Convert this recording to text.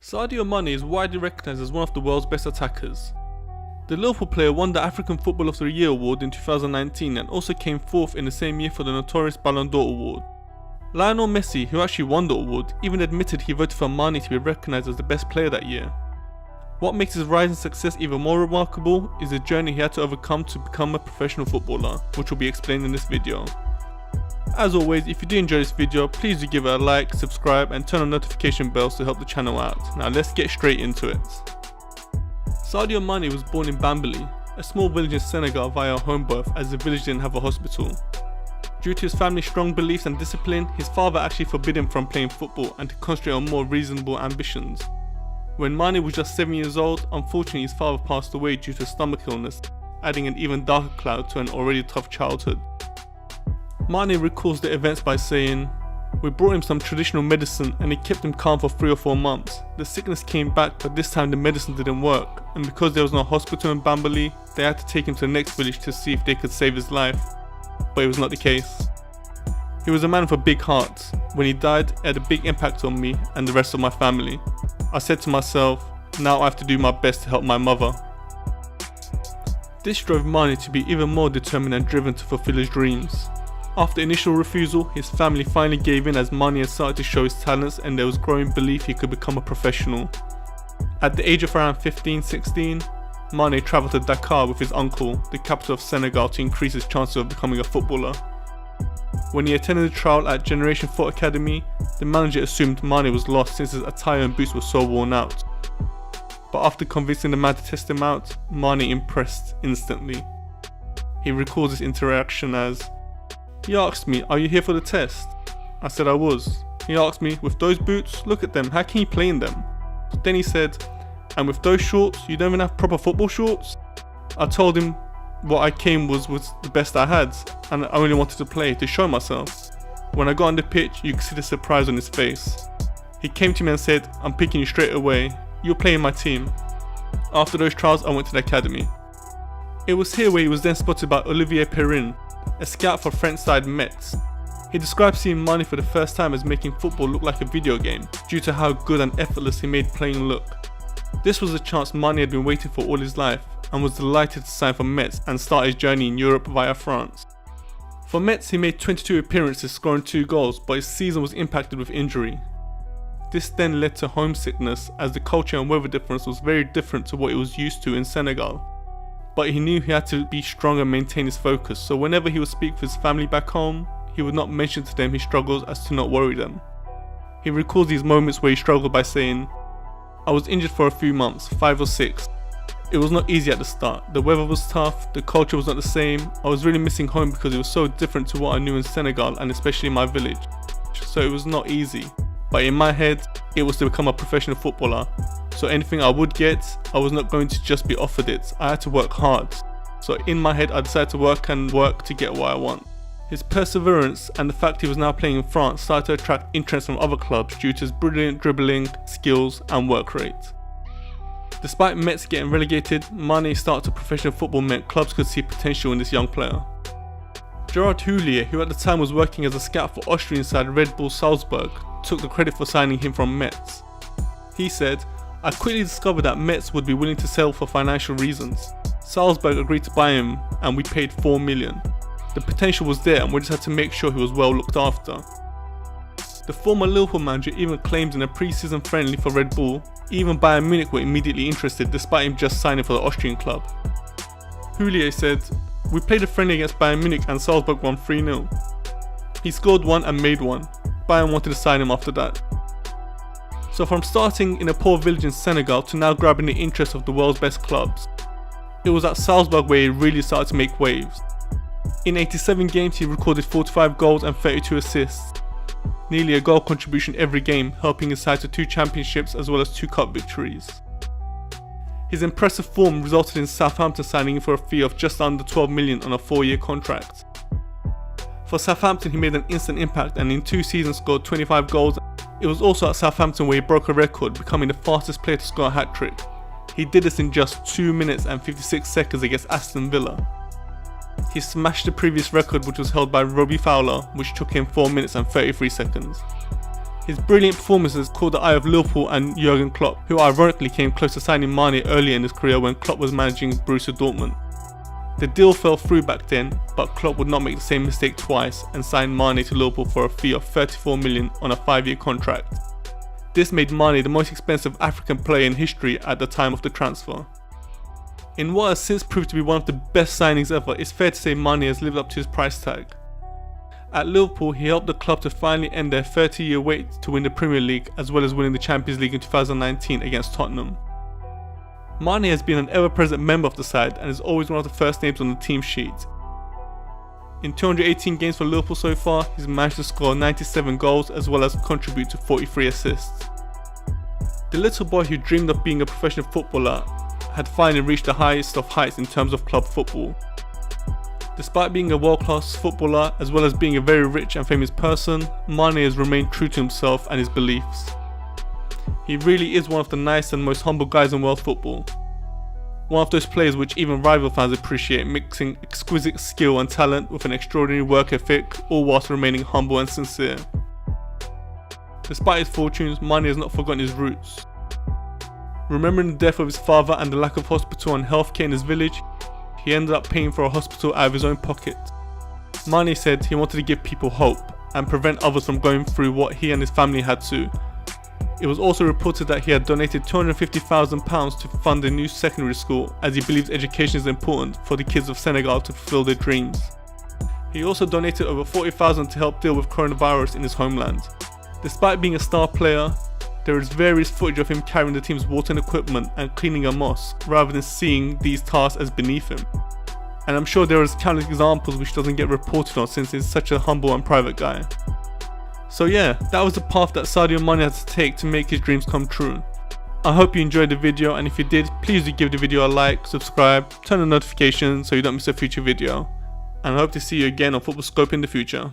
Sadio Mane is widely recognised as one of the world's best attackers. The Liverpool player won the African Football of the Year award in 2019 and also came fourth in the same year for the notorious Ballon d'Or award. Lionel Messi, who actually won the award, even admitted he voted for Mane to be recognised as the best player that year. What makes his rise in success even more remarkable is the journey he had to overcome to become a professional footballer, which will be explained in this video. As always, if you do enjoy this video, please do give it a like, subscribe and turn on notification bells to help the channel out. Now let's get straight into it. Sadio Mane was born in Bambali, a small village in Senegal via home birth as the village didn't have a hospital. Due to his family's strong beliefs and discipline, his father actually forbid him from playing football and to concentrate on more reasonable ambitions. When Mane was just 7 years old, unfortunately his father passed away due to stomach illness, adding an even darker cloud to an already tough childhood. Mane recalls the events by saying, "We brought him some traditional medicine and it kept him calm for 3 or 4 months. The sickness came back, but this time the medicine didn't work, and because there was no hospital in Bambali, they had to take him to the next village to see if they could save his life. But it was not the case. He was a man with a big heart. When he died, it had a big impact on me and the rest of my family. I said to myself, now I have to do my best to help my mother." This drove Mane to be even more determined and driven to fulfill his dreams. After initial refusal, his family finally gave in as Mane had started to show his talents and there was growing belief he could become a professional. At the age of around 15-16, Mane travelled to Dakar with his uncle, the capital of Senegal, to increase his chances of becoming a footballer. When he attended the trial at Generation 4 Academy, the manager assumed Mane was lost since his attire and boots were so worn out. But after convincing the man to test him out, Mane impressed instantly. He recalls this interaction as, "He asked me, 'Are you here for the test?' I said I was. He asked me, 'With those boots, look at them, how can you play in them?' Then he said, 'And with those shorts, you don't even have proper football shorts?' I told him what I came was the best I had, and I only wanted to play to show myself. When I got on the pitch, you could see the surprise on his face. He came to me and said, 'I'm picking you straight away, you'll play in my team.' After those trials, I went to the academy." It was here where he was then spotted by Olivier Perrin, a scout for French side Metz. He described seeing Mane for the first time as making football look like a video game, due to how good and effortless he made playing look. This was a chance Mane had been waiting for all his life, and was delighted to sign for Metz and start his journey in Europe via France. For Metz, he made 22 appearances, scoring 2 goals, but his season was impacted with injury. This then led to homesickness, as the culture and weather difference was very different to what he was used to in Senegal. But he knew he had to be strong and maintain his focus, so whenever he would speak with his family back home, he would not mention to them his struggles as to not worry them. He recalls these moments where he struggled by saying, "I was injured for a few months, 5 or 6. It was not easy at the start. The weather was tough, the culture was not the same. I was really missing home because it was so different to what I knew in Senegal and especially in my village. So it was not easy. But in my head, it was to become a professional footballer. So anything I would get, I was not going to just be offered it. I had to work hard. So in my head, I decided to work to get what I want." His perseverance and the fact he was now playing in France started to attract interest from other clubs due to his brilliant dribbling, skills and work rate. Despite Metz getting relegated, Mane's start to professional football meant clubs could see potential in this young player. Gerard Houllier, who at the time was working as a scout for Austrian side Red Bull Salzburg, took the credit for signing him from Metz. He said, "I quickly discovered that Metz would be willing to sell for financial reasons. Salzburg agreed to buy him and we paid 4 million. The potential was there and we just had to make sure he was well looked after." The former Liverpool manager even claimed in a pre-season friendly for Red Bull, even Bayern Munich were immediately interested despite him just signing for the Austrian club. Houllier said, "We played a friendly against Bayern Munich and Salzburg won 3-0. He scored 1 and made 1. Bayern wanted to sign him after that." So from starting in a poor village in Senegal to now grabbing the interest of the world's best clubs, it was at Salzburg where he really started to make waves. In 87 games he recorded 45 goals and 32 assists, nearly a goal contribution every game, helping his side to 2 championships as well as 2 cup victories. His impressive form resulted in Southampton signing him for a fee of just under 12 million on a 4-year contract. For Southampton he made an instant impact and in 2 seasons scored 25 goals. It was also at Southampton where he broke a record, becoming the fastest player to score a hat-trick. He did this in just 2 minutes and 56 seconds against Aston Villa. He smashed the previous record which was held by Robbie Fowler, which took him 4 minutes and 33 seconds. His brilliant performances caught the eye of Liverpool and Jurgen Klopp, who ironically came close to signing Mane earlier in his career when Klopp was managing Borussia Dortmund. The deal fell through back then, but Klopp would not make the same mistake twice and signed Mane to Liverpool for a fee of 34 million on a 5-year contract. This made Mane the most expensive African player in history at the time of the transfer. In what has since proved to be one of the best signings ever, it's fair to say Mane has lived up to his price tag. At Liverpool, he helped the club to finally end their 30-year wait to win the Premier League, as well as winning the Champions League in 2019 against Tottenham. Mane has been an ever-present member of the side and is always one of the first names on the team sheet. In 218 games for Liverpool so far, he's managed to score 97 goals as well as contribute to 43 assists. The little boy who dreamed of being a professional footballer had finally reached the highest of heights in terms of club football. Despite being a world-class footballer as well as being a very rich and famous person, Mane has remained true to himself and his beliefs. He really is one of the nicest and most humble guys in world football. One of those players which even rival fans appreciate, mixing exquisite skill and talent with an extraordinary work ethic, all whilst remaining humble and sincere. Despite his fortunes, Mane has not forgotten his roots. Remembering the death of his father and the lack of hospital and healthcare in his village, he ended up paying for a hospital out of his own pocket. Mane said he wanted to give people hope and prevent others from going through what he and his family had to. It was also reported that he had donated £250,000 to fund a new secondary school, as he believes education is important for the kids of Senegal to fulfill their dreams. He also donated over £40,000 to help deal with coronavirus in his homeland. Despite being a star player, there is various footage of him carrying the team's water and equipment and cleaning a mosque, rather than seeing these tasks as beneath him. And I'm sure there is countless examples which doesn't get reported on since he's such a humble and private guy. So yeah, that was the path that Sadio Mane had to take to make his dreams come true. I hope you enjoyed the video, and if you did, please do give the video a like, subscribe, turn on notifications so you don't miss a future video. And I hope to see you again on Football Scope in the future.